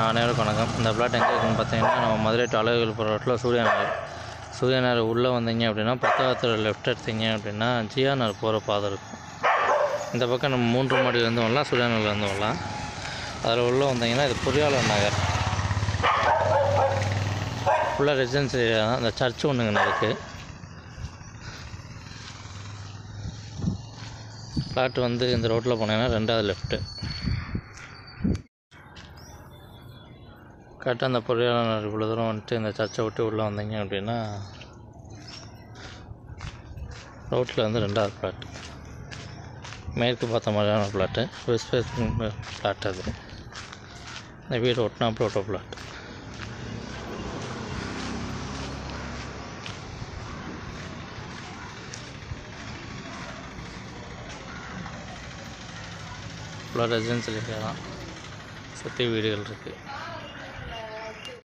அனைவருக்கும் வணக்கம். இந்த பிளாட் எங்கே இருக்குதுன்னு பார்த்தீங்கன்னா, நம்ம மதுரை டு அழகர்கோவில் ரோட்டில் சூர்யா நகர் உள்ளே வந்தீங்க அப்படின்னா 10வது லெஃப்ட் எடுத்தீங்க அப்படின்னா ஜிஆர் நகர் போகிற பாதை இருக்கும். இந்த பக்கம் நம்ம 3 மாடியிலேருந்து வரலாம், சூர்யா நகர்லேருந்து வரலாம். அதில் உள்ளே வந்தீங்கன்னா இது பொறியாளர் நகர் ஃபுல்லாக ரெசிடென்சி ஏரியா தான். இந்த சர்ச் ஒன்றுங்க இருக்குது. பிளாட் வந்து இந்த ரோட்டில் போனீங்கன்னா 2வது லெஃப்ட்டு. கரெக்டாக அந்த பொறியாளர் இவ்வளோ தூரம் வந்துட்டு இந்த சர்ச்சை விட்டு உள்ளே வந்தீங்க அப்படின்னா ரோட்டில் வந்து 2வது பிளாட். மேற்கு பார்த்த மாதிரியான பிளாட்டு, வெஸ்ட் ஃபேஸிங் பிளாட். அது இந்த வீடு ஒட்டினா ப்ளோட்டோ பிளாட். ஃபுல்லாக ரெசிடென்சியல் ஏரியா தான், சுற்றி வீடுகள் இருக்குது.